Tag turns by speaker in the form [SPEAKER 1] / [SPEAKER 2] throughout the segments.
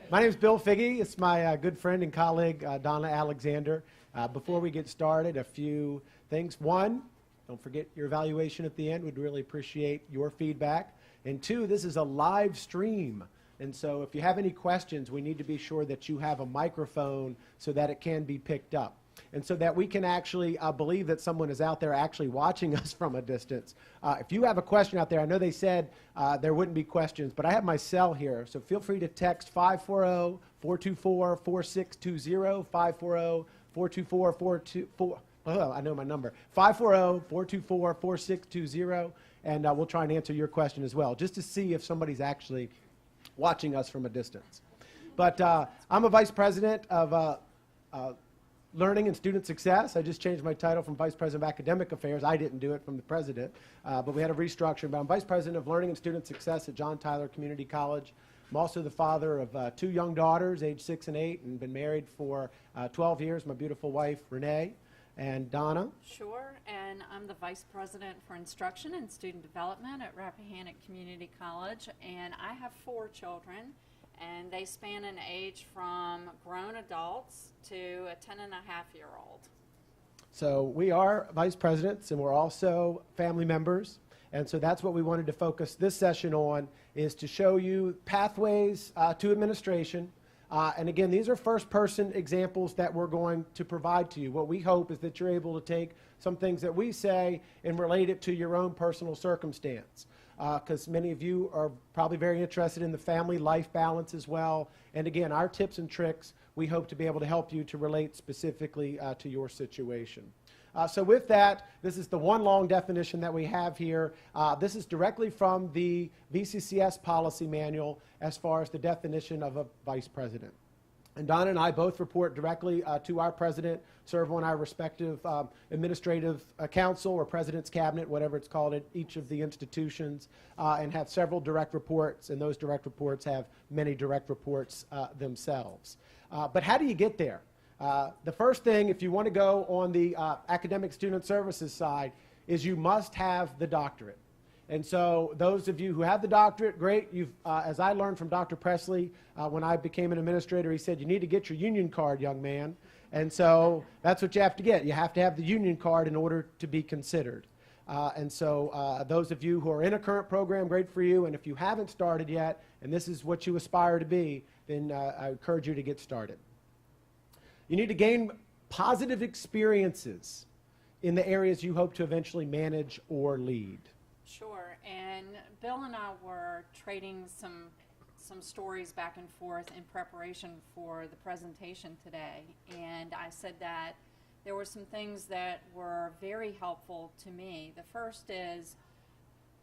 [SPEAKER 1] My name is Bill Figge. It's my good friend and colleague, Donna Alexander. Before we get started, a few things. One, don't forget your evaluation at the end. We'd really appreciate your feedback. And two, this is a live stream. And so if you have any questions, we need to be sure that you have a microphone so that it can be picked up. And so that we can actually believe that someone is out there actually watching us from a distance. If you have a question out there, I know they said there wouldn't be questions, but I have my cell here. So feel free to text 540-424-4620, 540-424-424. Oh, I know my number. 540-424-4620, and we'll try and answer your question as well, just to see if somebody's actually watching us from a distance. But I'm a vice president of Learning and Student Success. I just changed my title from Vice President of Academic Affairs. I didn't do it, from the president, but we had a restructure. But I'm Vice President of Learning and Student Success at John Tyler Community College. I'm also the father of two young daughters, age 6 and 8, and been married for 12 years. My beautiful wife, Renee, and Donna.
[SPEAKER 2] Sure, and I'm the Vice President for Instruction and Student Development at Rappahannock Community College, and I have 4 children. And they span an age from grown adults to a 10-and-a-half-year-old.
[SPEAKER 1] So we are vice presidents, and we're also family members. And so that's what we wanted to focus this session on, is to show you pathways to administration. And again, these are first-person examples that we're going to provide to you. What we hope is that you're able to take some things that we say and relate it to your own personal circumstance. Because many of you are probably very interested in the family life balance as well. And again, our tips and tricks, we hope to be able to help you to relate specifically to your situation. So with that, this is the one long definition that we have here. This is directly from the VCCS policy manual as far as the definition of a vice president. And Donna and I both report directly to our president, serve on our respective administrative council or president's cabinet, whatever it's called, at each of the institutions, and have several direct reports, and those direct reports have many direct reports themselves. But how do you get there? The first thing, if you want to go on the academic student services side, is you must have the doctorate. And so those of you who have the doctorate, great. As I learned from Dr. Presley when I became an administrator, he said, you need to get your union card, young man. And so that's what you have to get. You have to have the union card in order to be considered. And so those of you who are in a current program, great for you. And if you haven't started yet, and this is what you aspire to be, then I encourage you to get started. You need to gain positive experiences in the areas you hope to eventually manage or lead.
[SPEAKER 2] Sure, and Bill and I were trading some stories back and forth in preparation for the presentation today, and I said that there were some things that were very helpful to me. The first is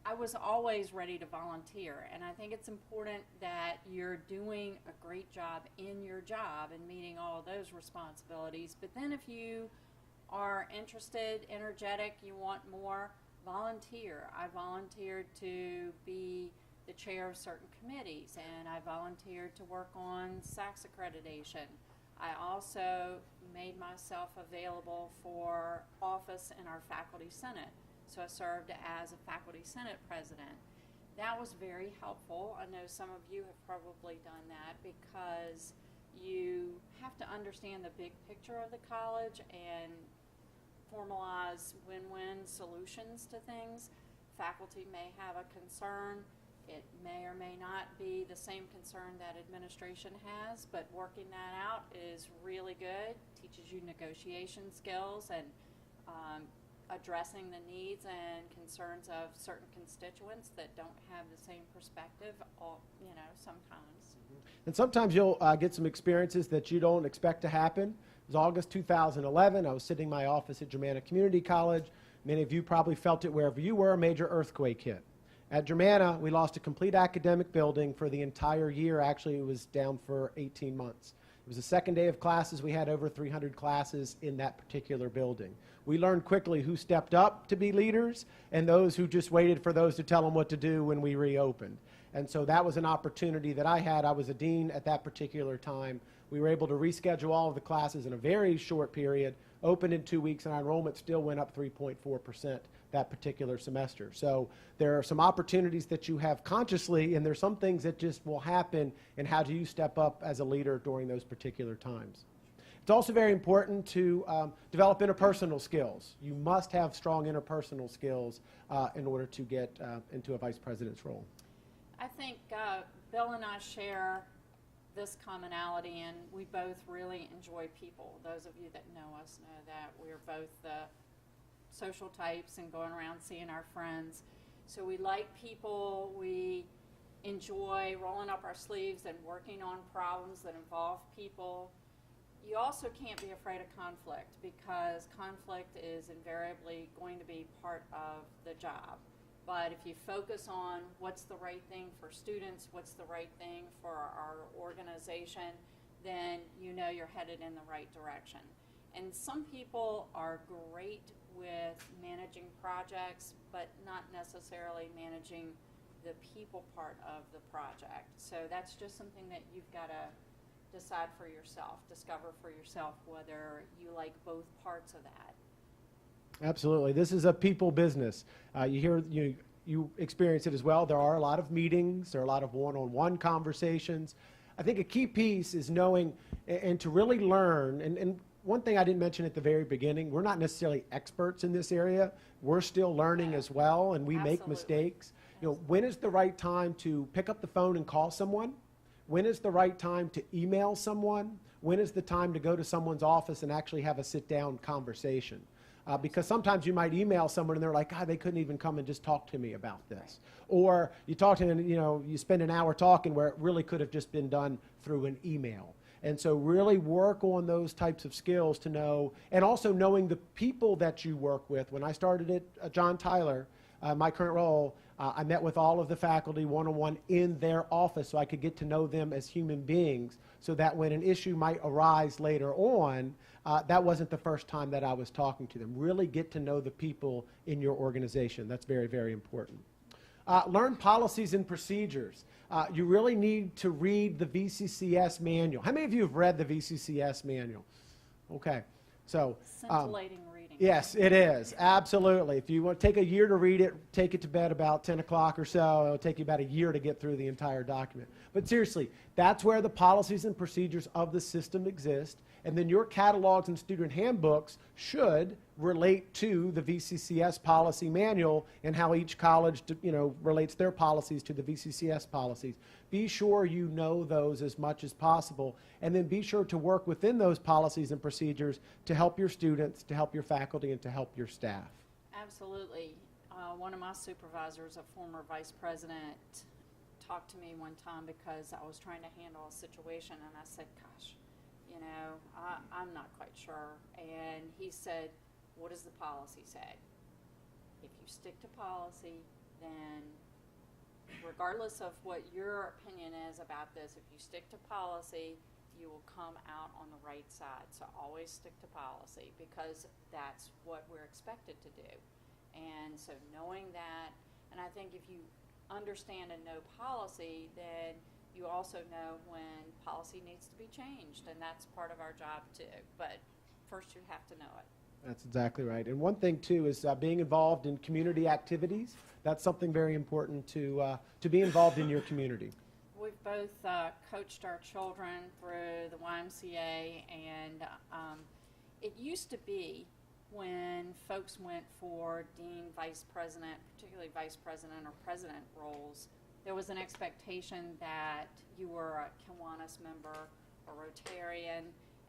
[SPEAKER 2] I was always ready to volunteer, and I think it's important that you're doing a great job in your job and meeting all of those responsibilities, but then if you are interested, energetic, you want more, volunteer. I volunteered to be the chair of certain committees, and I volunteered to work on SACS accreditation. I also made myself available for office in our faculty senate, so I served as a faculty senate president. That was very helpful. I know some of you have probably done that because you have to understand the big picture of the college and formalize win-win solutions to things. Faculty may have a concern. It may or may not be the same concern that administration has, but working that out is really good. Teaches you negotiation skills and addressing the needs and concerns of certain constituents that don't have the same perspective, sometimes.
[SPEAKER 1] And sometimes you'll get some experiences that you don't expect to happen. It was August 2011. I was sitting in my office at Germanna Community College. Many of you probably felt it wherever you were. A major earthquake hit. At Germanna, we lost a complete academic building for the entire year. Actually, it was down for 18 months. It was the second day of classes. We had over 300 classes in that particular building. We learned quickly who stepped up to be leaders and those who just waited for those to tell them what to do when we reopened. And so that was an opportunity that I had. I was a dean at that particular time. We were able to reschedule all of the classes in a very short period, opened in 2 weeks, and our enrollment still went up 3.4% that particular semester. So there are some opportunities that you have consciously, and there's some things that just will happen, and how do you step up as a leader during those particular times. It's also very important to develop interpersonal skills. You must have strong interpersonal skills in order to get into a vice president's role.
[SPEAKER 2] I think Bill and I share this commonality, and we both really enjoy people. Those of you that know us know that we're both the social types and going around seeing our friends. So we like people, we enjoy rolling up our sleeves and working on problems that involve people. You also can't be afraid of conflict, because conflict is invariably going to be part of the job. But if you focus on what's the right thing for students, what's the right thing for our organization, then you know you're headed in the right direction. And some people are great with managing projects, but not necessarily managing the people part of the project. So that's just something that you've got to decide for yourself, discover for yourself whether you like both parts of that.
[SPEAKER 1] Absolutely. This is a people business. You experience it as well. There are a lot of meetings. There are a lot of one-on-one conversations. I think a key piece is knowing and to really learn. And one thing I didn't mention at the very beginning, we're not necessarily experts in this area. We're still learning as well, and we make mistakes. You know, when is the right time to pick up the phone and call someone? When is the right time to email someone? When is the time to go to someone's office and actually have a sit-down conversation? Because sometimes you might email someone and they're like, God, they couldn't even come and just talk to me about this. Or you talk to them and you spend an hour talking where it really could have just been done through an email. And so really work on those types of skills to know, and also knowing the people that you work with. When I started at John Tyler, my current role, I met with all of the faculty one-on-one in their office so I could get to know them as human beings, so that when an issue might arise later on, that wasn't the first time that I was talking to them. Really get to know the people in your organization. That's very, very important. Learn policies and procedures. You really need to read the VCCS manual. How many of you have read the VCCS manual? Okay. So,
[SPEAKER 2] scintillating reading.
[SPEAKER 1] Yes, it is. Absolutely. If you want to take a year to read it, take it to bed about 10 o'clock or so. It'll take you about a year to get through the entire document. But seriously, that's where the policies and procedures of the system exist. And then your catalogs and student handbooks should relate to the VCCS policy manual and how each college relates their policies to the VCCS policies. Be sure you know those as much as possible, and then be sure to work within those policies and procedures to help your students, to help your faculty, and to help your staff.
[SPEAKER 2] Absolutely. One of my supervisors, a former vice president, talked to me one time because I was trying to handle a situation, and I said, gosh, I'm not quite sure. And he said, what does the policy say? If you stick to policy, then regardless of what your opinion is about this, if you stick to policy, you will come out on the right side. So always stick to policy, because that's what we're expected to do. And so knowing that, and I think if you understand and know policy, then you also know when policy needs to be changed, and that's part of our job too. But first you have to know it. That's
[SPEAKER 1] exactly right. And one thing too is being involved in community activities. That's something very important to be involved in your community.
[SPEAKER 2] We've both coached our children through the YMCA, and it used to be when folks went for dean, vice president, particularly vice president or president roles, there was an expectation that you were a Kiwanis member or Rotarian,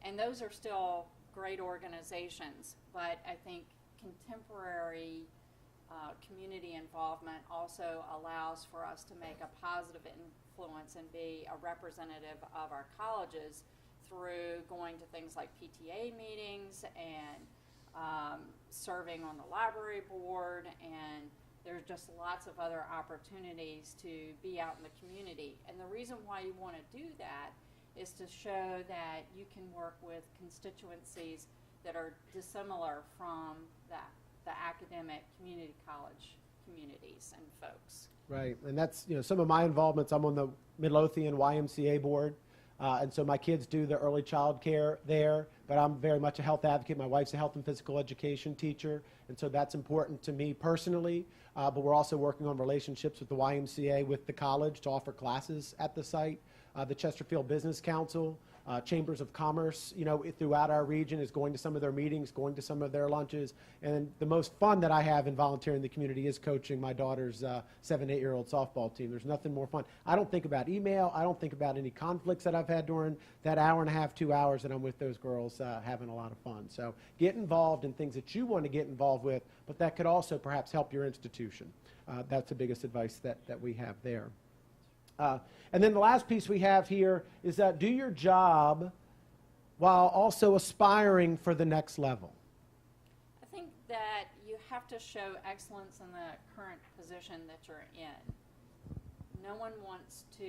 [SPEAKER 2] and those are still great organizations, but I think contemporary community involvement also allows for us to make a positive influence and be a representative of our colleges through going to things like PTA meetings and serving on the library board, and there's just lots of other opportunities to be out in the community. And the reason why you want to do that is to show that you can work with constituencies that are dissimilar from the academic community college communities and folks.
[SPEAKER 1] Right, and that's some of my involvements. I'm on the Midlothian YMCA board. And so my kids do the early child care there, but I'm very much a health advocate. My wife's a health and physical education teacher, and so that's important to me personally. But we're also working on relationships with the YMCA, with the college to offer classes at the site. The Chesterfield Business Council, Chambers of Commerce, throughout our region is going to some of their meetings, going to some of their lunches. And the most fun that I have in volunteering in the community is coaching my daughter's 7, 8-year-old softball team. There's nothing more fun. I don't think about email. I don't think about any conflicts that I've had during that hour and a half, 2 hours that I'm with those girls having a lot of fun. So get involved in things that you want to get involved with, but that could also perhaps help your institution. That's the biggest advice that we have there. And then the last piece we have here is that do your job while also aspiring for the next level.
[SPEAKER 2] I think that you have to show excellence in the current position that you're in. No one wants to,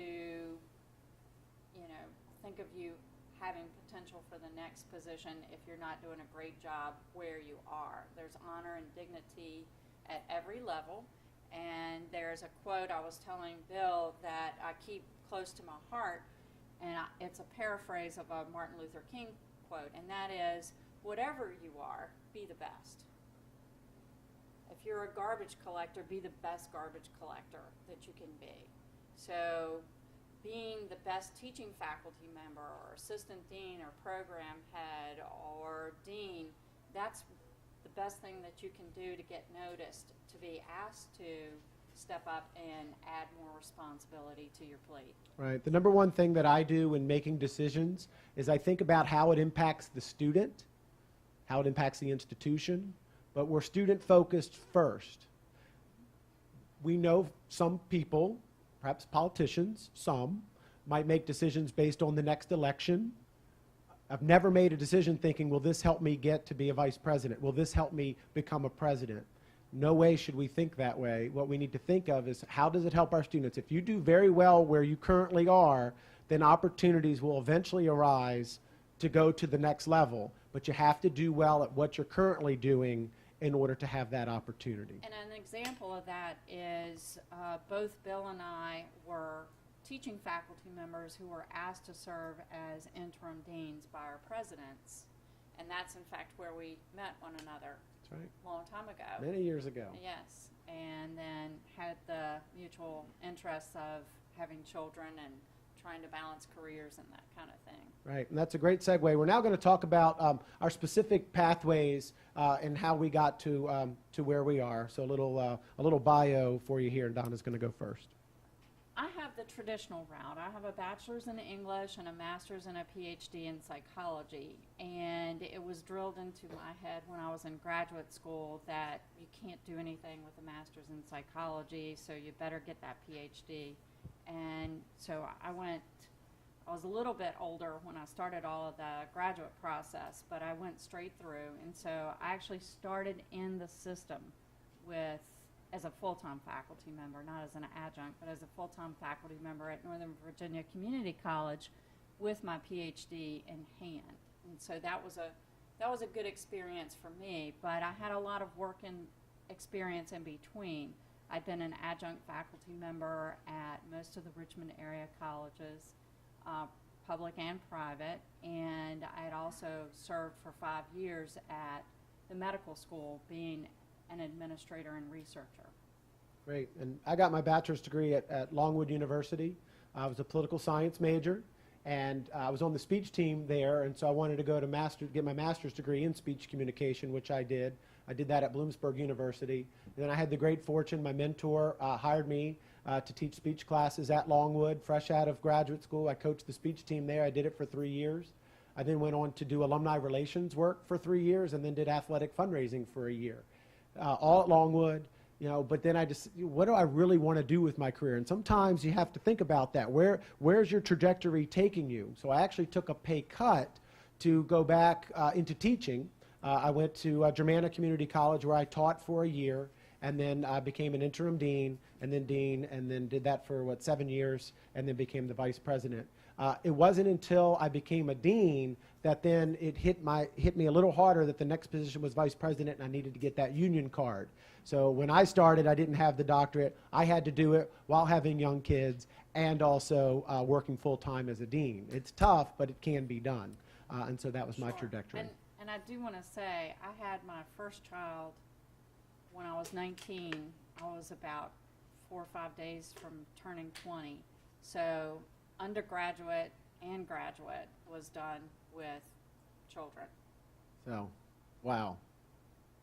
[SPEAKER 2] think of you having potential for the next position if you're not doing a great job where you are. There's honor and dignity at every level. And there's a quote I was telling Bill that I keep close to my heart, and it's a paraphrase of a Martin Luther King quote, and that is, whatever you are, be the best. If you're a garbage collector, be the best garbage collector that you can be. So being the best teaching faculty member or assistant dean or program head or dean, that's the best thing that you can do to get noticed, to be asked to step up and add more responsibility to your plate.
[SPEAKER 1] Right. The number one thing that I do in making decisions is I think about how it impacts the student, how it impacts the institution, but we're student-focused first. We know some people, perhaps politicians, some, might make decisions based on the next election. I've never made a decision thinking, will this help me get to be a vice president? Will this help me become a president? No way should we think that way. What we need to think of is, how does it help our students? If you do very well where you currently are, then opportunities will eventually arise to go to the next level. But you have to do well at what you're currently doing in order to have that opportunity.
[SPEAKER 2] And an example of that is both Bill and I were teaching faculty members who were asked to serve as interim deans by our presidents. And that's, in fact, where we met one another.
[SPEAKER 1] That's right.
[SPEAKER 2] A long time ago.
[SPEAKER 1] Many years ago.
[SPEAKER 2] Yes. And then had the mutual interests of having children and trying to balance careers and that kind of thing.
[SPEAKER 1] Right, and that's a great segue. We're now going to talk about our specific pathways and how we got to where we are. So a little bio for you here, and Donna's going to go first.
[SPEAKER 2] I have the traditional route. I have a bachelor's in English and a master's and a PhD in psychology, and it was drilled into my head when I was in graduate school that you can't do anything with a master's in psychology, so you better get that PhD. And so I was a little bit older when I started all of the graduate process, but I went straight through, and so I actually started in the system as a full-time faculty member, not as an adjunct, but as a full-time faculty member at Northern Virginia Community College with my PhD in hand. And so that was a good experience for me, but I had a lot of work and experience in between. I'd been an adjunct faculty member at most of the Richmond area colleges, public and private, and I had also served for 5 years at the medical school being an administrator and researcher.
[SPEAKER 1] Get And I got my bachelor's degree at Longwood University. I was a political science major, and I was on the speech team there, and so I wanted to go to get my master's degree in speech communication, which I did. I did that at Bloomsburg University. And then I had the great fortune, my mentor hired me to teach speech classes at Longwood, fresh out of graduate school. I coached the speech team there. I did it for 3 years. I then went on to do alumni relations work for 3 years, and then did athletic fundraising for a year. All at Longwood, but then what do I really want to do with my career? And sometimes you have to think about that. Where's your trajectory taking you? So I actually took a pay cut to go back into teaching. I went to Germanna Community College, where I taught for a year, and then became an interim dean, and then did that for, 7 years, and then became the vice president. It wasn't until I became a dean that then it hit me a little harder that the next position was vice president, and I needed to get that union card. So when I started, I didn't have the doctorate. I had to do it while having young kids and also working full-time as a dean. It's tough, but it can be done. And so that was my trajectory.
[SPEAKER 2] And I do want to say, I had my first child when I was 19. I was about 4 or 5 days from turning 20. So undergraduate and graduate was done with children.
[SPEAKER 1] So, wow.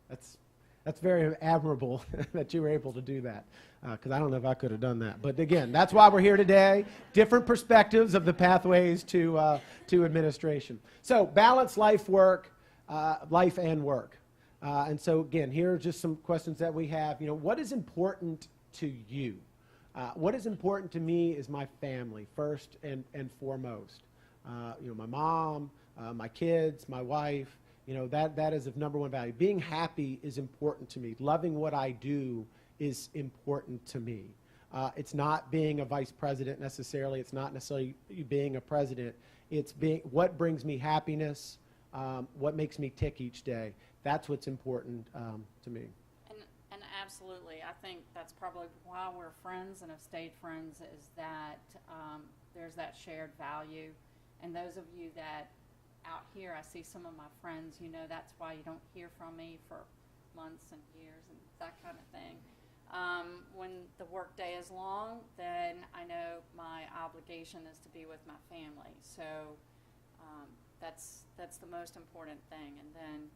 [SPEAKER 1] That's very admirable that you were able to do that, because I don't know if I could have done that. But again, that's why we're here today, different perspectives of the pathways to administration. So balance life and work. And so again, here are just some questions that we have. What is important to you? What is important to me is my family, first and foremost. My mom, my kids, my wife. That is of number one value. Being happy is important to me. Loving what I do is important to me. It's not being a vice president necessarily. It's not necessarily being a president. It's what brings me happiness, what makes me tick each day. That's what's important to me.
[SPEAKER 2] And absolutely, I think that's probably why we're friends and have stayed friends, is that there's that shared value. And those of you that out here, I see some of my friends, that's why you don't hear from me for months and years and that kind of thing. When the work day is long, then I know my obligation is to be with my family. So that's the most important thing. And then,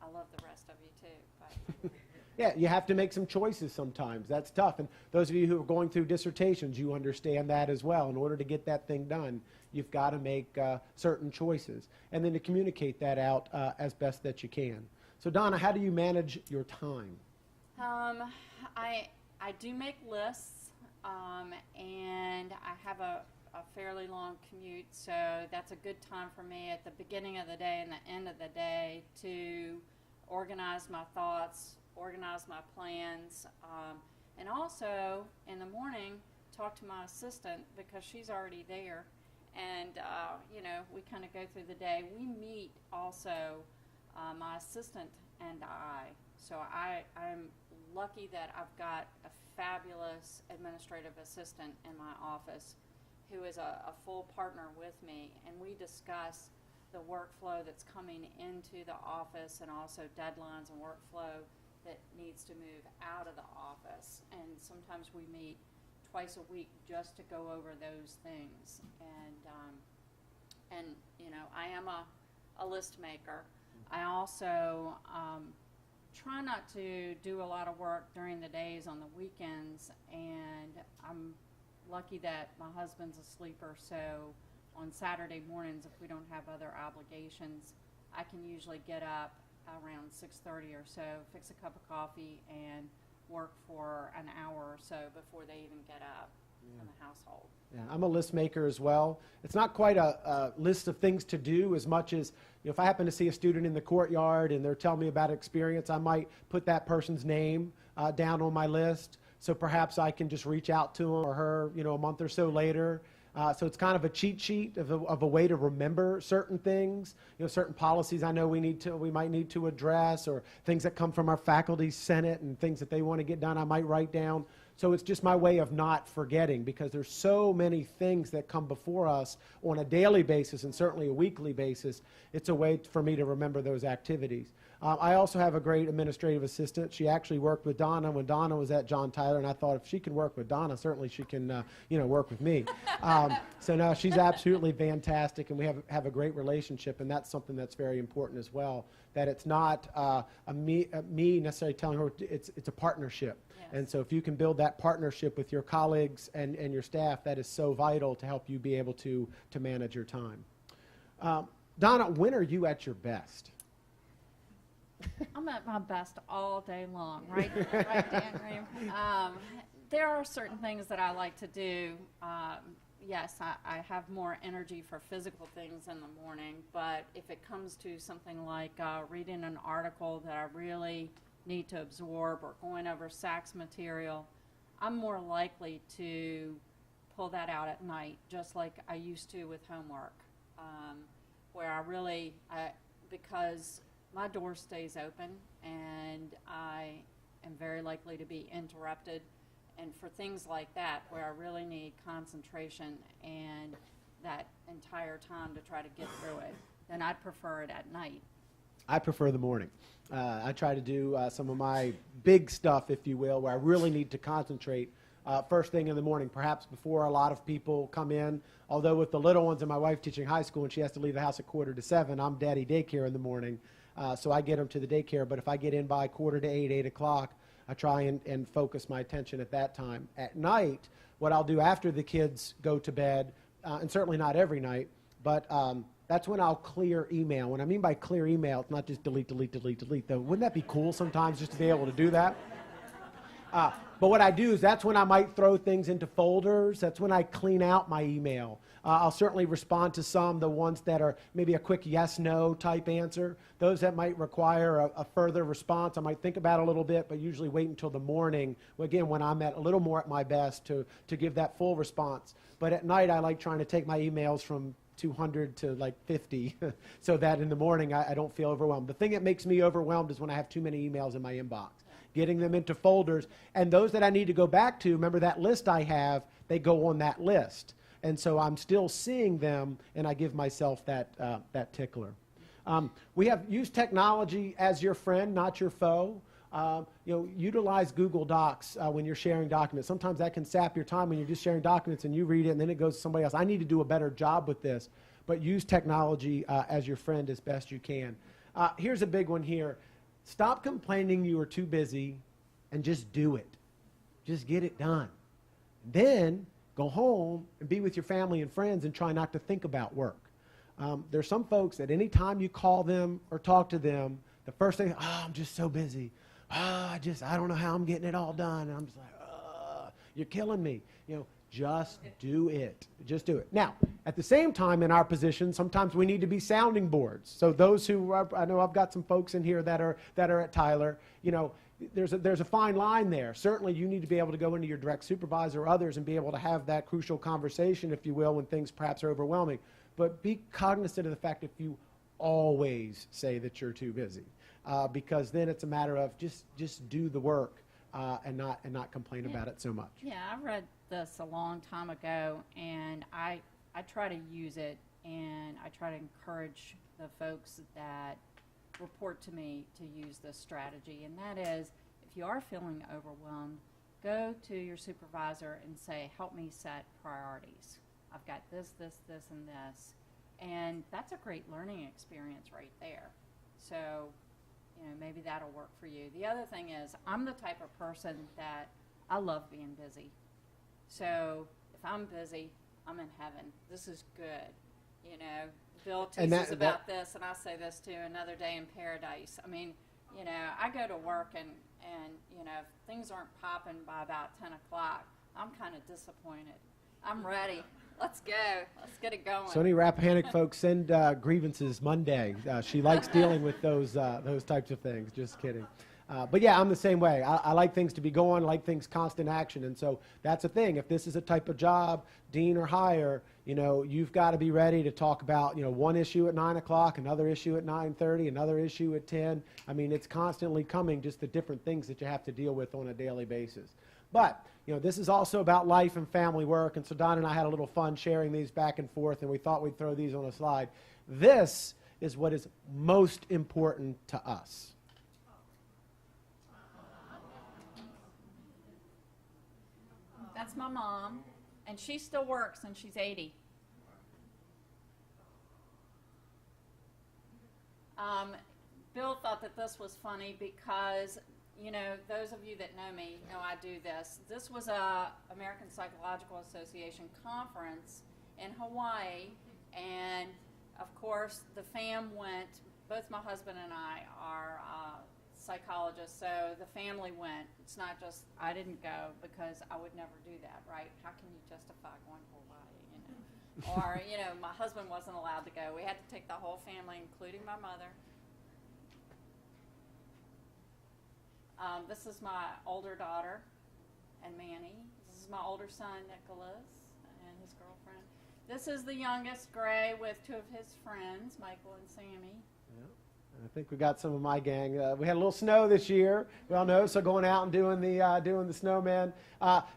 [SPEAKER 2] I love the rest of you too. But.
[SPEAKER 1] Yeah, you have to make some choices sometimes. That's tough. And those of you who are going through dissertations, you understand that as well. In order to get that thing done, you've got to make certain choices. And then to communicate that out as best that you can. So Donna, how do you manage your time?
[SPEAKER 2] I do make lists, and I have a fairly long commute, so that's a good time for me at the beginning of the day and the end of the day to organize my thoughts, organize my plans, and also in the morning talk to my assistant because she's already there, and we kind of go through the day. We meet also, my assistant and I, so I'm lucky that I've got a fabulous administrative assistant in my office who is a full partner with me, and we discuss the workflow that's coming into the office and also deadlines and workflow that needs to move out of the office. And sometimes we meet twice a week just to go over those things. And I am a list maker. I also try not to do a lot of work during the days on the weekends, and I'm lucky that my husband's a sleeper, so on Saturday mornings, if we don't have other obligations, I can usually get up around 6:30 or so, fix a cup of coffee, and work for an hour or so before they even get up in the household.
[SPEAKER 1] Yeah, I'm a list maker as well. It's not quite a list of things to do as much as, if I happen to see a student in the courtyard and they're telling me about experience, I might put that person's name down on my list. So perhaps I can just reach out to him or her, a month or so later. So it's kind of a cheat sheet of a way to remember certain things, certain policies I know we might need to address, or things that come from our faculty senate and things that they want to get done I might write down. So it's just my way of not forgetting, because there's so many things that come before us on a daily basis and certainly a weekly basis. It's a way for me to remember those activities. I also have a great administrative assistant. She actually worked with Donna when Donna was at John Tyler, and I thought if she can work with Donna, certainly she can, work with me. So no, she's absolutely fantastic, and we have a great relationship, and that's something that's very important as well. That it's not me necessarily telling her; it's a partnership.
[SPEAKER 2] Yes.
[SPEAKER 1] And so if you can build that partnership with your colleagues and your staff, that is so vital to help you be able to manage your time. Donna, when are you at your best?
[SPEAKER 2] I'm at my best all day long, right, right, Dan Graham? There are certain things that I like to do. Yes, I have more energy for physical things in the morning, but if it comes to something like reading an article that I really need to absorb or going over SACS material, I'm more likely to pull that out at night, just like I used to with homework, where because my door stays open and I am very likely to be interrupted. And for things like that, where I really need concentration and that entire time to try to get through it, then I'd prefer it at night.
[SPEAKER 1] I prefer the morning. I try to do some of my big stuff, if you will, where I really need to concentrate first thing in the morning, perhaps before a lot of people come in. Although with the little ones and my wife teaching high school and she has to leave the house at 6:45, I'm daddy daycare in the morning, so I get them to the daycare. But if I get in by 7:45, 8 o'clock, I try and focus my attention at that time. At night, what I'll do after the kids go to bed, and certainly not every night, but that's when I'll clear email. When I mean by clear email, it's not just delete, delete, delete, delete, though. Wouldn't that be cool sometimes just to be able to do that? But what I do is that's when I might throw things into folders. That's when I clean out my email. I'll certainly respond to some, the ones that are maybe a quick yes-no type answer. Those that might require a further response, I might think about a little bit, but usually wait until the morning, again, when I'm a little more at my best to give that full response. But at night, I like trying to take my emails from 200 to like 50 so that in the morning I don't feel overwhelmed. The thing that makes me overwhelmed is when I have too many emails in my inbox. Getting them into folders, and those that I need to go back to, remember that list I have, they go on that list. And so I'm still seeing them, and I give myself that tickler. We have used technology as your friend, not your foe. Utilize Google Docs when you're sharing documents. Sometimes that can sap your time when you're just sharing documents and you read it and then it goes to somebody else. I need to do a better job with this, but use technology as your friend as best you can. Here's a big one here. Stop complaining you are too busy and just do it. Just get it done. Then go home and be with your family and friends and try not to think about work. There's some folks that any time you call them or talk to them, the first thing, I'm just so busy. I don't know how I'm getting it all done. And I'm just like, you're killing me. Just do it. Just do it. Now, at the same time, in our position, sometimes we need to be sounding boards. So those who I know I've got some folks in here that are at Tyler. There's a fine line there. Certainly, you need to be able to go into your direct supervisor or others and be able to have that crucial conversation, if you will, when things perhaps are overwhelming. But be cognizant of the fact if you always say that you're too busy, because then it's a matter of just do the work and not complain about it so much.
[SPEAKER 2] Yeah, I read this a long time ago, and I try to use it, and I try to encourage the folks that report to me to use this strategy, and that is, if you are feeling overwhelmed, go to your supervisor and say, help me set priorities. I've got this, this, this, and this, and that's a great learning experience right there. So, maybe that'll work for you. The other thing is, I'm the type of person that I love being busy. So if I'm busy, I'm in heaven. This is good. Bill teases about this, and I say this too, another day in paradise. I mean, I go to work and if things aren't popping by about 10 o'clock, I'm kind of disappointed. I'm ready. Let's go. Let's get it going.
[SPEAKER 1] So any Rappahannock folks, send grievances Monday. She likes dealing with those types of things. Just kidding. But yeah, I'm the same way. I like things to be going, I like things constant action. And so that's the thing. If this is a type of job, dean or higher, you've got to be ready to talk about, one issue at 9 o'clock, another issue at 9:30, another issue at 10. I mean, it's constantly coming, just the different things that you have to deal with on a daily basis. But, this is also about life and family work. And so Don and I had a little fun sharing these back and forth, and we thought we'd throw these on a slide. This is what is most important to us.
[SPEAKER 2] That's my mom, and she still works, and she's 80. Bill thought that this was funny because, those of you that know me know I do this. This was a American Psychological Association conference in Hawaii, and of course the fam went. Both my husband and I are psychologists, so the family went. It's not just, I didn't go because I would never do that, right? How can you justify going to Hawaii, Or, my husband wasn't allowed to go. We had to take the whole family, including my mother. This is my older daughter and Manny. This is my older son, Nicholas, and his girlfriend. This is the youngest, Gray, with two of his friends, Michael and Sammy.
[SPEAKER 1] Yeah. I think we got some of my gang. We had a little snow this year. We all know, so going out and doing the snowman.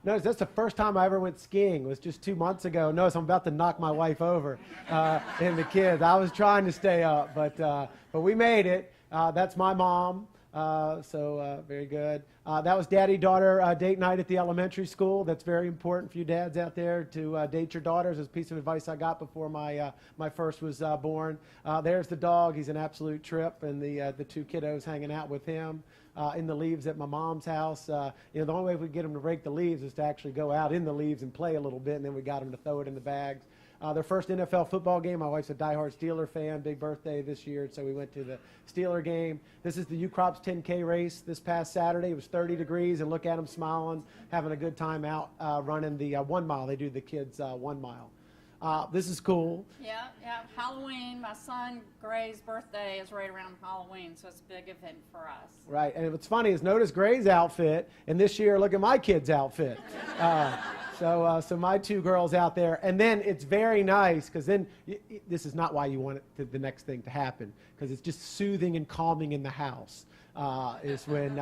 [SPEAKER 1] Notice that's the first time I ever went skiing. It was just 2 months ago. Notice I'm about to knock my wife over and the kids. I was trying to stay up, but we made it. That's my mom. So very good. That was daddy-daughter date night at the elementary school. That's very important for you dads out there to date your daughters. It's a piece of advice I got before my first was born. There's the dog. He's an absolute trip, and the two kiddos hanging out with him in the leaves at my mom's house. The only way we could get them to rake the leaves is to actually go out in the leaves and play a little bit, and then we got them to throw it in the bags. Their first NFL football game, my wife's a diehard Steeler fan, big birthday this year, so we went to the Steeler game. This is the U-Crops 10K race this past Saturday. It was 30 degrees, and look at them smiling, having a good time out running the 1 mile. They do the kids 1 mile. This is cool.
[SPEAKER 2] Yeah. Halloween, my son Gray's birthday is right around Halloween, so it's a big event for us.
[SPEAKER 1] Right, and what's funny is notice Gray's outfit, and this year look at my kid's outfit. So my two girls out there, and then it's very nice because then this is not why you want the next thing to happen, because it's just soothing and calming in the house. Is when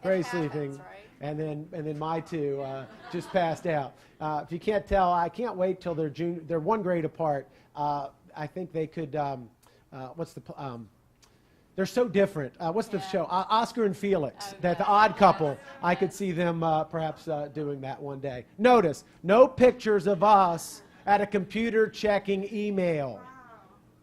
[SPEAKER 1] Gray's sleeping,
[SPEAKER 2] right?
[SPEAKER 1] and then my two just passed out. If you can't tell, I can't wait till they're 1 grade apart. I think they could. They're so different. What's the show? Oscar and Felix. The Odd Couple. I could see them perhaps doing that one day. Notice, no pictures of us at a computer checking email.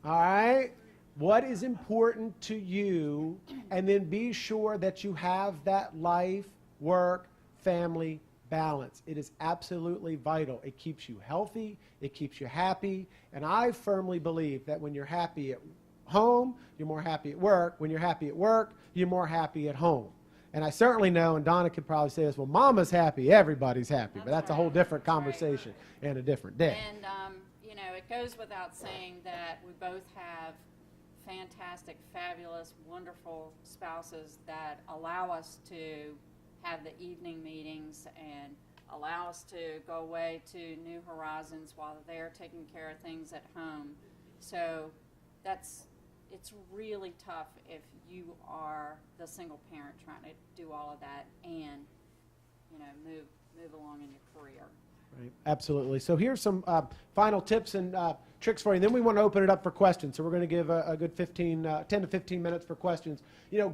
[SPEAKER 1] All right? What is important to you? And then be sure that you have that life, work, family balance. It is absolutely vital. It keeps you healthy. It keeps you happy. And I firmly believe that when you're happy at home, you're more happy at work. When you're happy at work, you're more happy at home. And I certainly know, and Donna could probably say this, well, Mama's happy, everybody's happy. But that's a whole different conversation and a different day.
[SPEAKER 2] And, it goes without saying that we both have fantastic, fabulous, wonderful spouses that allow us to have the evening meetings and allow us to go away to new horizons while they're taking care of things at home. So it's really tough if you are the single parent trying to do all of that and move along in your career.
[SPEAKER 1] Right. Absolutely. So here's some final tips and tricks for you. Then we want to open it up for questions. So we're going to give a good 10 to 15 minutes for questions.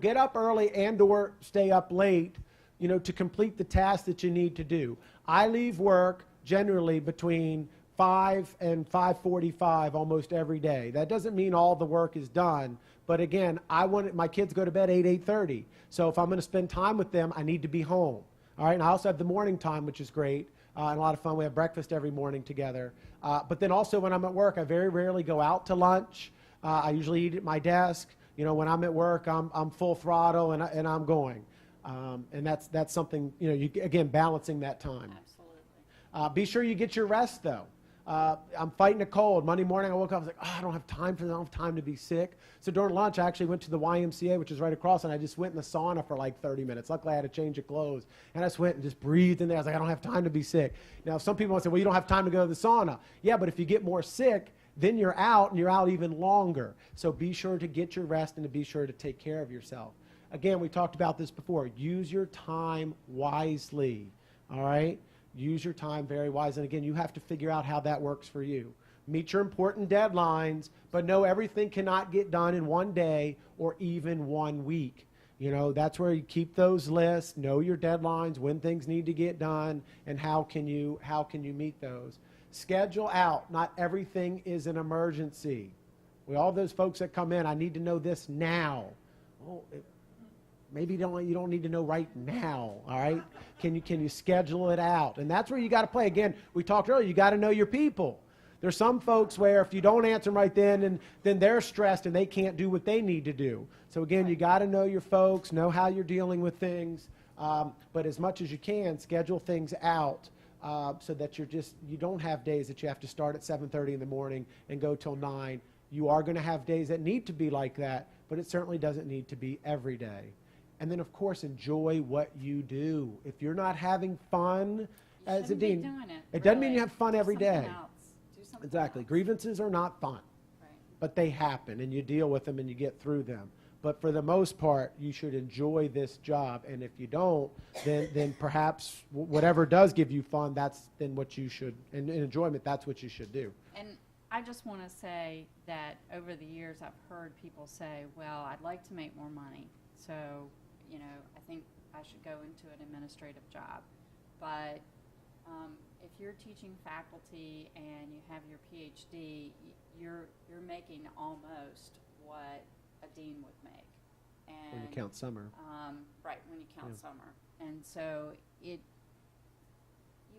[SPEAKER 1] Get up early and or stay up late, to complete the tasks that you need to do. I leave work generally between 5 and 5:45 almost every day. That doesn't mean all the work is done. But again, my kids go to bed 8:30. So if I'm going to spend time with them, I need to be home. All right. And I also have the morning time, which is great. And a lot of fun. We have breakfast every morning together. But then also when I'm at work, I very rarely go out to lunch. I usually eat at my desk. When I'm at work, I'm full throttle and I'm going. And that's something, again, balancing that time.
[SPEAKER 2] Absolutely.
[SPEAKER 1] Be sure you get your rest, though. I'm fighting a cold. Monday morning I woke up, I was like, I don't have time to be sick. So during lunch, I actually went to the YMCA, which is right across, and I just went in the sauna for like 30 minutes. Luckily, I had a change of clothes. And I just went and just breathed in there. I was like, I don't have time to be sick. Now, some people will say, well, you don't have time to go to the sauna. Yeah, but if you get more sick, then you're out, and you're out even longer. So be sure to get your rest and to be sure to take care of yourself. Again, we talked about this before. Use your time wisely, all right? Use your time very wisely. And again, you have to figure out how that works for you. Meet your important deadlines, but know everything cannot get done in one day or even 1 week. That's where you keep those lists, know your deadlines, when things need to get done, and how can you meet those. Schedule out. Not everything is an emergency. All those folks that come in, I need to know this now. Maybe you don't need to know right now, all right? Can you schedule it out? And that's where you got to play. Again, we talked earlier, you got to know your people. There's some folks where if you don't answer them right then they're stressed and they can't do what they need to do. So again, you got to know your folks, know how you're dealing with things, but as much as you can, schedule things out so that you don't have days that you have to start at 7:30 in the morning and go till 9. You are going to have days that need to be like that, but it certainly doesn't need to be every day. And then, of course, enjoy what you do. If you're not having fun as a dean, it doesn't mean you have fun every day. Exactly. Grievances are not fun, but they happen, and you deal with them and you get through them. But for the most part, you should enjoy this job. And if you don't, then perhaps whatever does give you fun, that's then what you should, and enjoyment, that's what you should do.
[SPEAKER 2] And I just want to say that over the years, I've heard people say, well, I'd like to make more money. So, you know, I think I should go into an administrative job. But if you're teaching faculty and you have your PhD, you're making almost what a dean would make. And,
[SPEAKER 1] when you count summer.
[SPEAKER 2] Right, when you count summer. And so you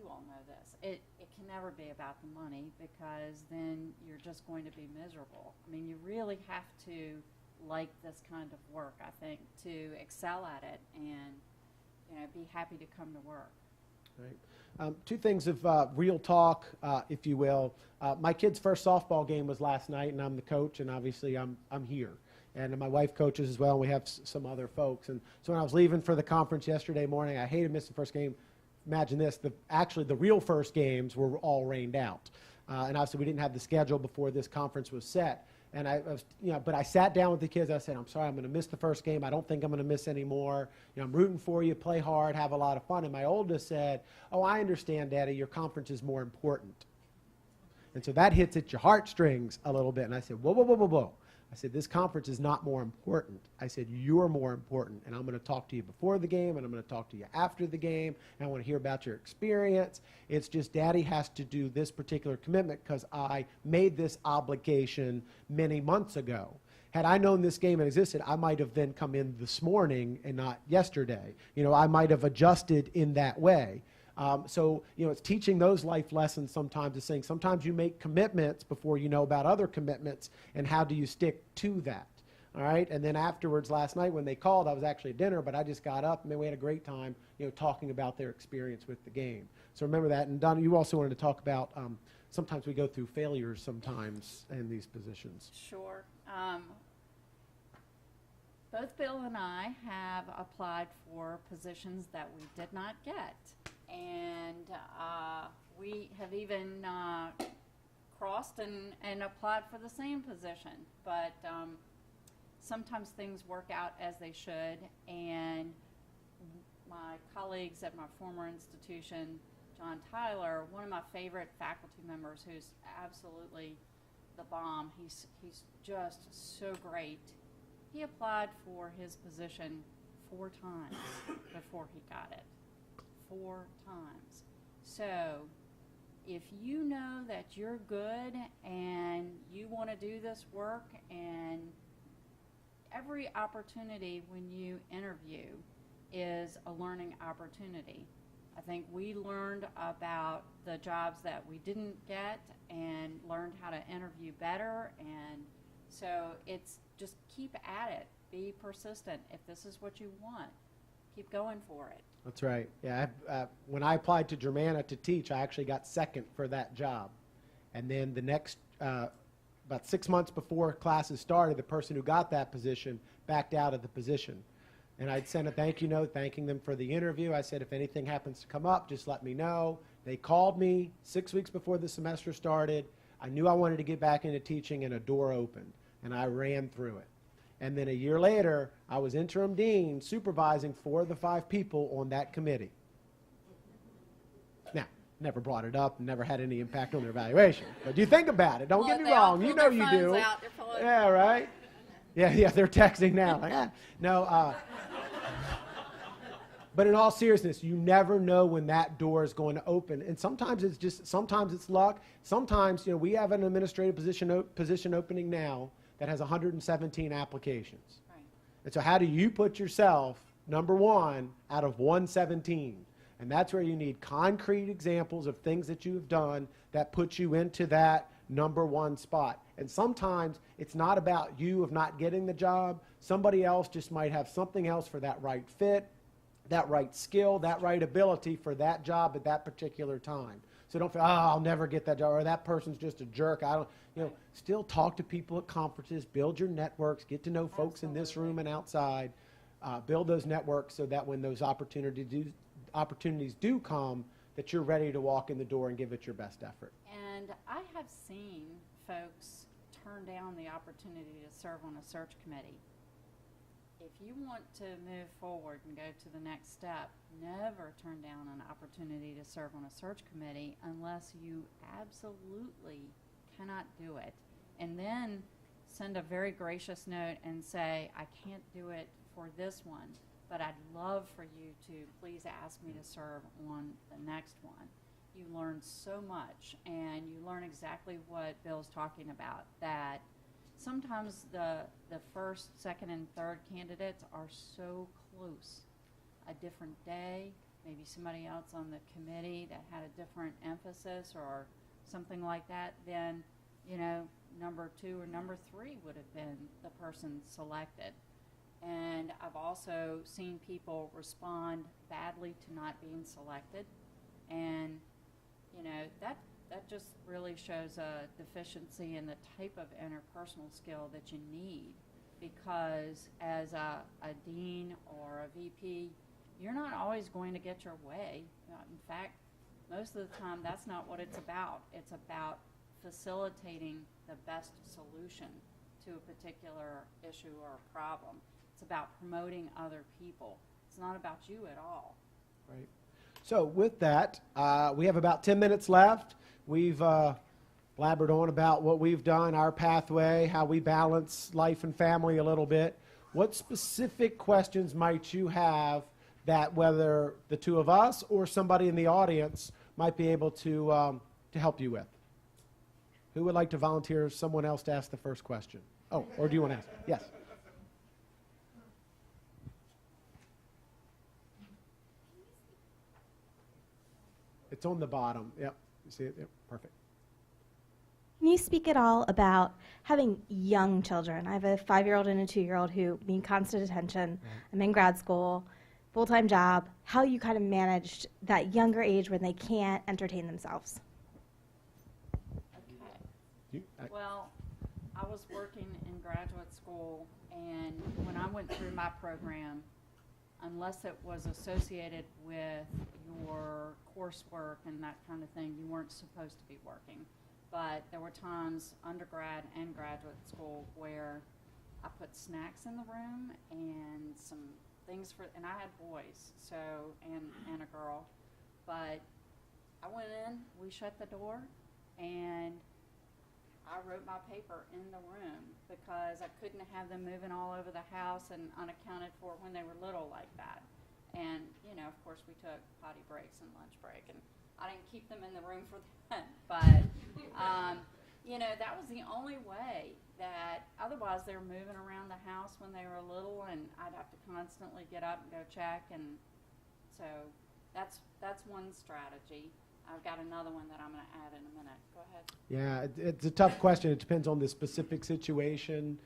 [SPEAKER 2] all know this, it can never be about the money, because then you're just going to be miserable. I mean, you really have to like this kind of work, I think, to excel at it and, you know, be happy to come to work.
[SPEAKER 1] Right. Two things of real talk, if you will. My kid's first softball game was last night, and I'm the coach, and obviously I'm here. And my wife coaches as well, and we have some other folks. And so when I was leaving for the conference yesterday morning, I hated missing the first game. Imagine this, actually the real first games were all rained out. And obviously we didn't have the schedule before this conference was set. And but I sat down with the kids. I said, I'm sorry, I'm going to miss the first game. I don't think I'm going to miss any more. You know, I'm rooting for you. Play hard. Have a lot of fun. And my oldest said, oh, I understand, Daddy. Your conference is more important. And so that hits at your heartstrings a little bit. And I said, whoa, whoa, whoa, whoa, whoa. I said, this conference is not more important. I said, you're more important. And I'm going to talk to you before the game, and I'm going to talk to you after the game, and I want to hear about your experience. It's just Daddy has to do this particular commitment because I made this obligation many months ago. Had I known this game existed, I might have then come in this morning and not yesterday. You know, I might have adjusted in that way. So, you know, it's teaching those life lessons sometimes, is saying sometimes you make commitments before you know about other commitments, and how do you stick to that, all right? And then afterwards, last night when they called, I was actually at dinner, but I just got up, and we had a great time, you know, talking about their experience with the game. So remember that. And Donna, you also wanted to talk about sometimes we go through failures sometimes in these positions.
[SPEAKER 2] Sure. Both Bill and I have applied for positions that we did not get. And we have even crossed and applied for the same position. But sometimes things work out as they should. And my colleagues at my former institution, John Tyler, one of my favorite faculty members who's absolutely the bomb. He's just so great. He applied for his position 4 times before he got it. 4 times. So if you know that you're good and you want to do this work, and every opportunity when you interview is a learning opportunity. I think we learned about the jobs that we didn't get and learned how to interview better, and so it's just keep at it. Be persistent. If this is what you want, keep going for it.
[SPEAKER 1] That's right. Yeah, when I applied to Germanna to teach, I actually got second for that job. And then the next, about 6 months before classes started, the person who got that position backed out of the position. And I'd sent a thank you note thanking them for the interview. I said, if anything happens to come up, just let me know. They called me 6 weeks before the semester started. I knew I wanted to get back into teaching, and a door opened, and I ran through it. And then a year later, I was interim dean supervising 4 of the 5 people on that committee. Now, never brought it up, never had any impact on their evaluation. But you think about it. Don't get me wrong. You know you do. Yeah, right? Yeah, they're texting now. Like, No, but in all seriousness, you never know when that door is going to open. And sometimes it's luck. Sometimes, you know, we have an administrative position opening now that has 117 applications.
[SPEAKER 2] Right.
[SPEAKER 1] And so how do you put yourself number 1 out of 117? And that's where you need concrete examples of things that you have done that put you into that number 1 spot. And sometimes it's not about you of not getting the job. Somebody else just might have something else for that right fit, that right skill, that right ability for that job at that particular time. So don't feel, I'll never get that job, or that person's just a jerk. Still talk to people at conferences, build your networks, get to know folks in this room and outside. build those networks so that when those opportunities do come, that you're ready to walk in the door and give it your best effort.
[SPEAKER 2] And I have seen folks turn down the opportunity to serve on a search committee. If you want to move forward and go to the next step, never turn down an opportunity to serve on a search committee unless you absolutely cannot do it. And then send a very gracious note and say, I can't do it for this one, but I'd love for you to please ask me to serve on the next one. You learn so much, and you learn exactly what Bill's talking about, that sometimes the first, second, and third candidates are so close. A different day, maybe somebody else on the committee that had a different emphasis or something like that, then, you know, number 2 or number 3 would have been the person selected. And I've also seen people respond badly to not being selected. And, you know, that just really shows a deficiency in the type of interpersonal skill that you need, because as a dean or a VP, you're not always going to get your way. In fact, most of the time that's not what it's about. It's about facilitating the best solution to a particular issue or problem. It's about promoting other people. It's not about you at all.
[SPEAKER 1] Right. So with that, we have about 10 minutes left. We've blabbered on about what we've done, our pathway, how we balance life and family a little bit. What specific questions might you have that whether the two of us or somebody in the audience might be able to help you with? Who would like to volunteer someone else to ask the first question? Oh, or do you want to ask? Yes. It's on the bottom. Yep. You see it? Yep. Perfect.
[SPEAKER 3] Can you speak at all about having young children? I have a 5-year-old and a 2-year-old who need constant attention.
[SPEAKER 1] Right.
[SPEAKER 3] I'm in grad school, full-time job. How you kind of managed that younger age when they can't entertain themselves?
[SPEAKER 2] Okay. Well, I was working in graduate school, and when I went through my program, unless it was associated with your coursework and that kind of thing, you weren't supposed to be working. But there were times, undergrad and graduate school, where I put snacks in the room and some things for, and I had boys, so, and a girl. But I went in, we shut the door, and I wrote my paper in the room because I couldn't have them moving all over the house and unaccounted for when they were little like that. And, you know, of course, we took potty breaks and lunch break, and I didn't keep them in the room for that. But, you know, that was the only way that, otherwise they were moving around the house when they were little, and I'd have to constantly get up and go check. And so that's one strategy. I've got another one that I'm going to add in a minute. Go ahead.
[SPEAKER 1] Yeah, it's a tough question. It depends on the specific situation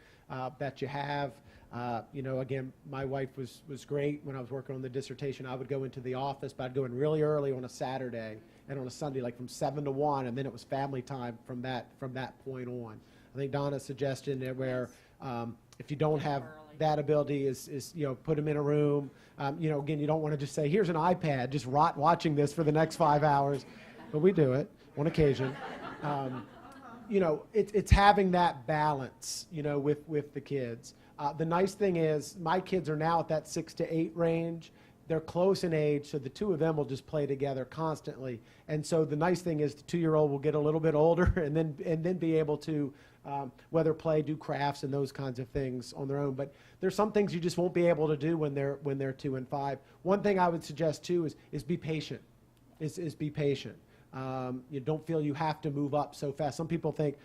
[SPEAKER 1] that you have. You know, again, my wife was great when I was working on the dissertation. I would go into the office, but I'd go in really early on a Saturday and on a Sunday, like from 7 to 1, and then it was family time from that point on. I think Donna's suggestion there where if you don't have that ability is, you know, put them in a room. You know, again, you don't want to just say, here's an iPad, just rot watching this for the next 5 hours. But we do it on occasion. You know, it's having that balance, you know, with the kids. The nice thing is my kids are now at that 6 to 8 range. They're close in age, so the two of them will just play together constantly. And so the nice thing is the 2-year-old will get a little bit older and then be able to whether play, do crafts, and those kinds of things on their own. But there's some things you just won't be able to do when they're 2 and 5. One thing I would suggest too is be patient. Is be patient. You don't feel you have to move up so fast. Some people think,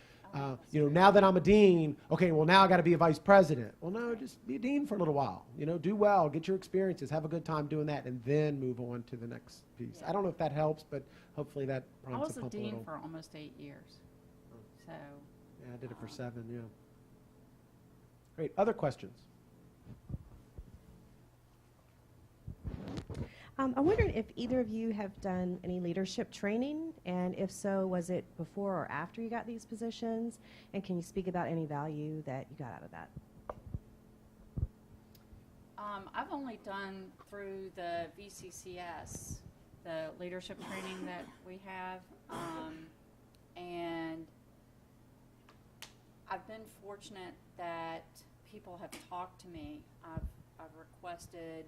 [SPEAKER 1] you know, now that I'm a dean, okay, well now I got to be a vice president. Well, no, just be a dean for a little while. You know, do well, get your experiences, have a good time doing that, and then move on to the next piece.
[SPEAKER 2] Yeah.
[SPEAKER 1] I don't know if that helps, but hopefully that
[SPEAKER 2] I
[SPEAKER 1] prompts
[SPEAKER 2] was
[SPEAKER 1] a
[SPEAKER 2] a
[SPEAKER 1] pump a
[SPEAKER 2] dean
[SPEAKER 1] little.
[SPEAKER 2] for almost 8 years. So.
[SPEAKER 1] Yeah, I did it for 7. Yeah. Great. Other questions?
[SPEAKER 4] I'm wondering if either of you have done any leadership training, and if so, was it before or after you got these positions? And can you speak about any value that you got out of that?
[SPEAKER 2] I've only done through the VCCS, the leadership training that we have, and I've been fortunate that people have talked to me. I've requested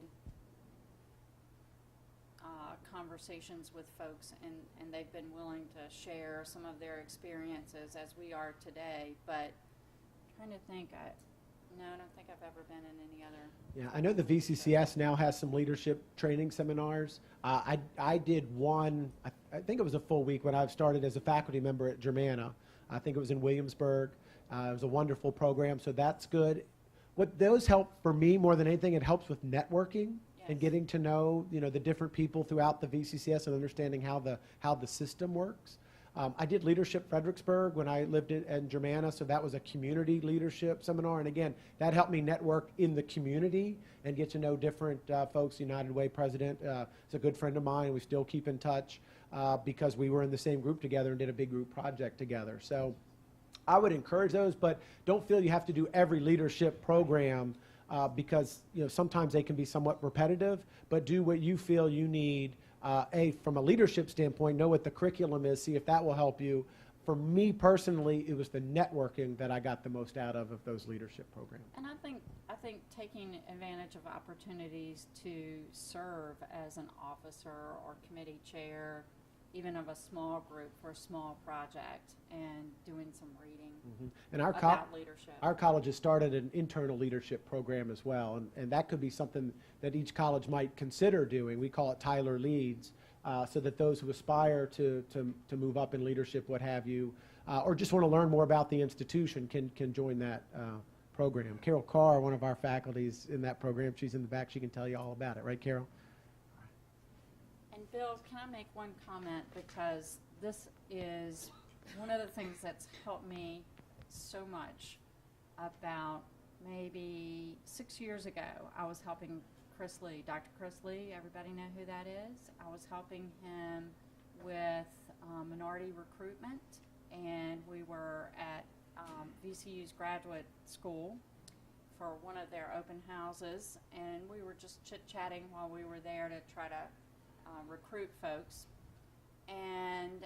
[SPEAKER 2] conversations with folks, and they've been willing to share some of their experiences as we are today. But I'm trying to think, I don't think I've ever been in any other.
[SPEAKER 1] Yeah, I know the VCCS now has some leadership training seminars. I did one, I think it was a full week when I started as a faculty member at Germanna. I think it was in Williamsburg. It was a wonderful program, so that's good. What those help for me more than anything, it helps with networking and getting to know, the different people throughout the VCCS and understanding how the system works. I did Leadership Fredericksburg when I lived in Germanna, so that was a community leadership seminar. And again, that helped me network in the community and get to know different folks. United Way president is a good friend of mine. We still keep in touch because we were in the same group together and did a big group project together. So I would encourage those, but don't feel you have to do every leadership program because sometimes they can be somewhat repetitive, but do what you feel you need. From a leadership standpoint, know what the curriculum is, see if that will help you. For me personally, it was the networking that I got the most out of those leadership programs.
[SPEAKER 2] And I think taking advantage of opportunities to serve as an officer or committee chair, even of a small group for a small project, and doing some reading
[SPEAKER 1] And
[SPEAKER 2] about leadership.
[SPEAKER 1] Our college has started an internal leadership program as well, and that could be something that each college might consider doing. We call it Tyler Leads, so that those who aspire to move up in leadership, what have you, or just want to learn more about the institution can join that program. Carol Carr, one of our faculties in that program, she's in the back. She can tell you all about it. Right, Carol?
[SPEAKER 2] And Bill, can I make one comment? Because this is one of the things that's helped me so much. About maybe 6 years ago, I was helping Chris Lee, Dr. Chris Lee, everybody know who that is? I was helping him with minority recruitment, and we were at VCU's graduate school for one of their open houses, and we were just chit-chatting while we were there to try to recruit folks. And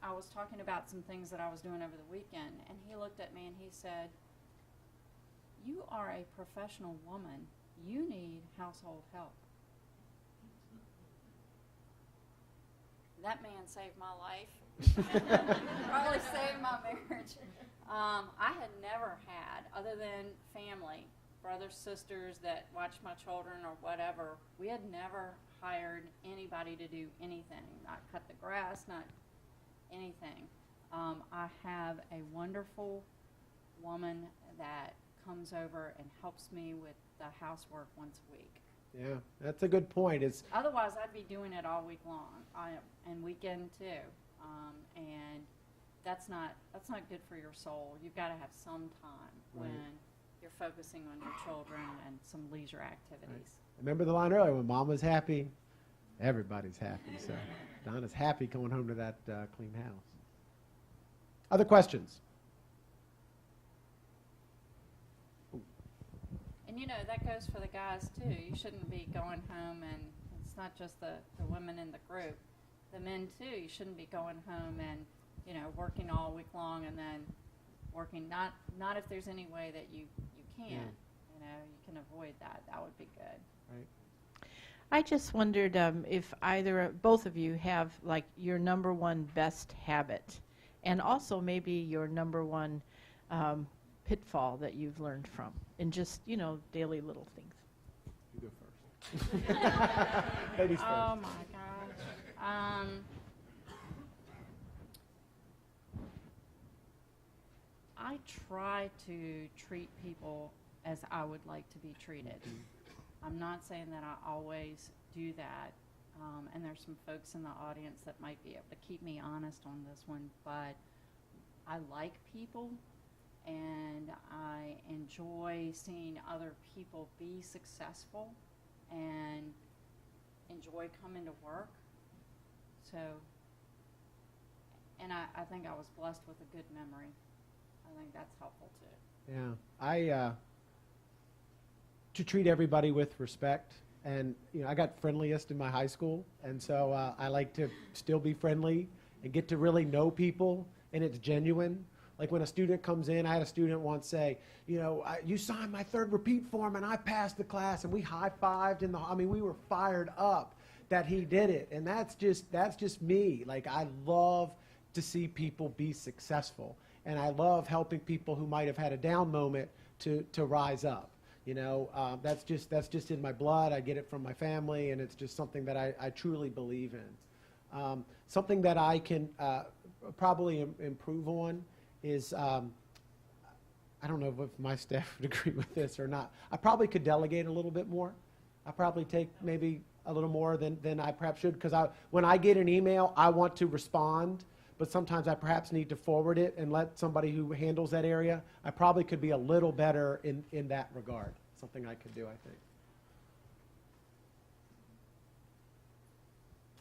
[SPEAKER 2] I was talking about some things that I was doing over the weekend, and he looked at me and he said, "You are a professional woman. You need household help." That man saved my life. Probably saved my marriage. I had never had, other than family, brothers, sisters that watched my children or whatever, we had never hired anybody to do anything, not cut the grass, not anything. I have a wonderful woman that comes over and helps me with the housework once a week.
[SPEAKER 1] Yeah, that's a good point.
[SPEAKER 2] Otherwise, I'd be doing it all week long, and weekend too. And that's not good for your soul. You've got to have some time when you're focusing on your children and some leisure activities.
[SPEAKER 1] Right. Remember the line earlier, when Mama's happy, everybody's happy. So Donna's happy going home to that clean house. Other questions?
[SPEAKER 2] And that goes for the guys too. You shouldn't be going home, and it's not just the women in the group. The men too, you shouldn't be going home and working all week long and then working, not if there's any way that you can.
[SPEAKER 1] Yeah.
[SPEAKER 2] You can avoid that. That would be good.
[SPEAKER 1] Right.
[SPEAKER 5] I just wondered if both of you have like your number one best habit, and also maybe your number one pitfall that you've learned from, in just daily little things.
[SPEAKER 1] You go first. Ladies first.
[SPEAKER 2] Oh my gosh. I try to treat people as I would like to be treated. I'm not saying that I always do that, and there's some folks in the audience that might be able to keep me honest on this one, but I like people, and I enjoy seeing other people be successful and enjoy coming to work. So, and I think I was blessed with a good memory. I think that's helpful too.
[SPEAKER 1] Yeah, to treat everybody with respect. And, I got friendliest in my high school, and so I like to still be friendly and get to really know people, and it's genuine. Like when a student comes in, I had a student once say, you signed my third repeat form and I passed the class, and we high-fived we were fired up that he did it. And that's just me. Like, I love to see people be successful, and I love helping people who might have had a down moment to rise up. That's just in my blood. I get it from my family, and it's just something that I truly believe in. Something that I can probably improve on is, I don't know if my staff would agree with this or not. I probably could delegate a little bit more. I probably take maybe a little more than I perhaps should, because when I get an email, I want to respond, but sometimes I perhaps need to forward it and let somebody who handles that area. I probably could be a little better in that regard. Something I could do, I think.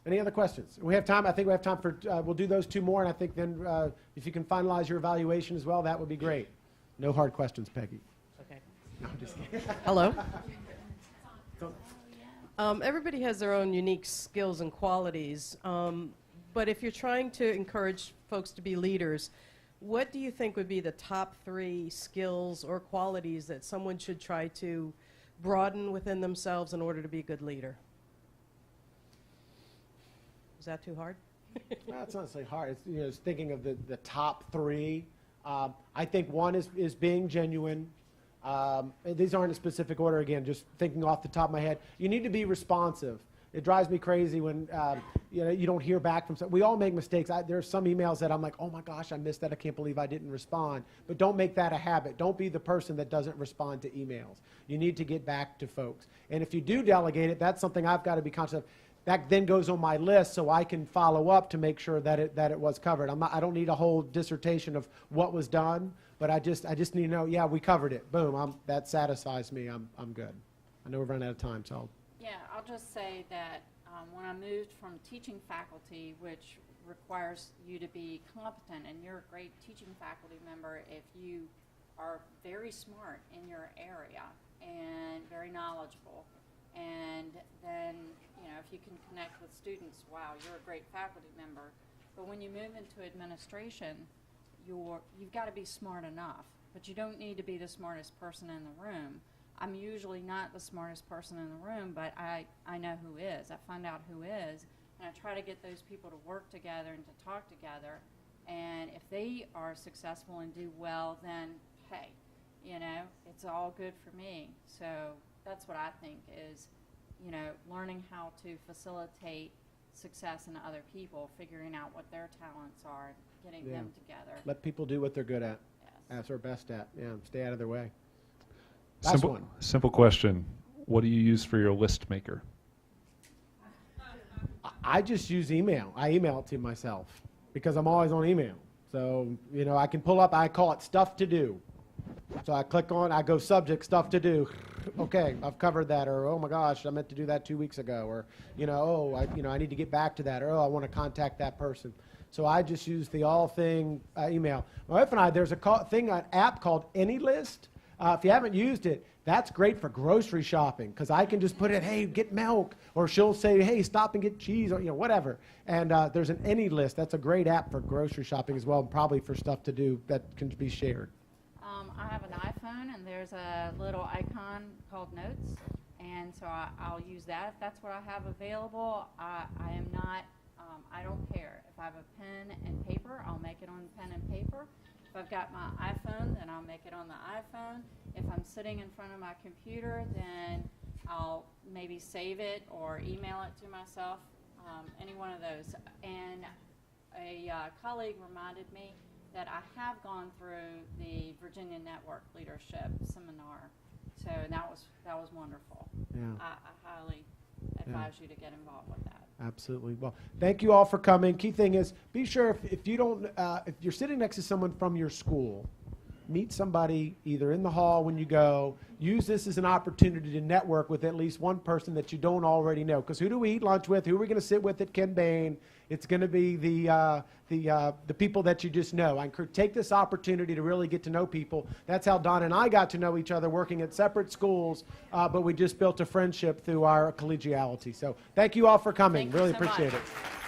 [SPEAKER 1] Any other questions? We have time. I think we have time for, we'll do those two more, and I think then if you can finalize your evaluation as well, that would be great. No hard questions, Peggy.
[SPEAKER 6] Okay.
[SPEAKER 1] No, I'm just kidding.
[SPEAKER 6] Hello. Everybody has their own unique skills and qualities, but if you're trying to encourage folks to be leaders, what do you think would be the top 3 skills or qualities that someone should try to broaden within themselves in order to be a good leader? Is that too hard?
[SPEAKER 1] Well, it's not necessarily hard. It's, thinking of the top 3. I think one is being genuine. These aren't in a specific order, again, just thinking off the top of my head. You need to be responsive. It drives me crazy when you don't hear back from some. We all make mistakes. There are some emails that I'm like, oh my gosh, I missed that. I can't believe I didn't respond. But don't make that a habit. Don't be the person that doesn't respond to emails. You need to get back to folks. And if you do delegate it, that's something I've got to be conscious of. That then goes on my list so I can follow up to make sure that it was covered. I don't need a whole dissertation of what was done, but I just need to know, yeah, we covered it. Boom, that satisfies me. I'm good. I know we're running out of time, so.
[SPEAKER 2] Yeah, I'll just say that when I moved from teaching faculty, which requires you to be competent, and you're a great teaching faculty member if you are very smart in your area and very knowledgeable. And then, if you can connect with students, wow, you're a great faculty member. But when you move into administration, you've got to be smart enough. But you don't need to be the smartest person in the room. I'm usually not the smartest person in the room, but I know who is. I find out who is, and I try to get those people to work together and to talk together. And if they are successful and do well, then, hey, it's all good for me. So that's what I think is, learning how to facilitate success in other people, figuring out what their talents are, getting them together.
[SPEAKER 1] Let people do what they're good at.
[SPEAKER 2] Yes.
[SPEAKER 1] That's their best at. Yeah, stay out of their way.
[SPEAKER 7] Simple question. What do you use for your list maker?
[SPEAKER 1] I just use email. I email it to myself because I'm always on email. So, I can pull up, I call it stuff to do. So I click on, I go subject, stuff to do. Okay, I've covered that. Or, oh my gosh, I meant to do that 2 weeks ago. Or, I need to get back to that. Or, I want to contact that person. So I just use the all thing email. My wife and I, there's an app called AnyList. If you haven't used it, that's great for grocery shopping because I can just put it, hey, get milk, or she'll say, hey, stop and get cheese, or whatever. And there's an AnyList. That's a great app for grocery shopping as well, and probably for stuff to do that can be shared.
[SPEAKER 2] I have an iPhone, and there's a little icon called Notes, and so I'll use that if that's what I have available. I am not. I don't care if I have a pen and paper. I'll make it on pen and paper. If I've got my iPhone, then I'll make it on the iPhone. If I'm sitting in front of my computer, then I'll maybe save it or email it to myself, any one of those. And a colleague reminded me that I have gone through the Virginia Network Leadership Seminar. So that was wonderful.
[SPEAKER 1] Yeah.
[SPEAKER 2] I highly advise you to get involved with that.
[SPEAKER 1] Absolutely. Well, thank you all for coming. Key thing is, be sure if you don't, if you're sitting next to someone from your school, meet somebody either in the hall when you go. Use this as an opportunity to network with at least one person that you don't already know. Because who do we eat lunch with? Who are we going to sit with at Ken Bain? It's going to be the people that you just know. I encourage, take this opportunity to really get to know people. That's how Don and I got to know each other, working at separate schools, but we just built a friendship through our collegiality. So thank you all for coming.
[SPEAKER 2] Thank you
[SPEAKER 1] Really
[SPEAKER 2] so
[SPEAKER 1] appreciate
[SPEAKER 2] much.
[SPEAKER 1] it.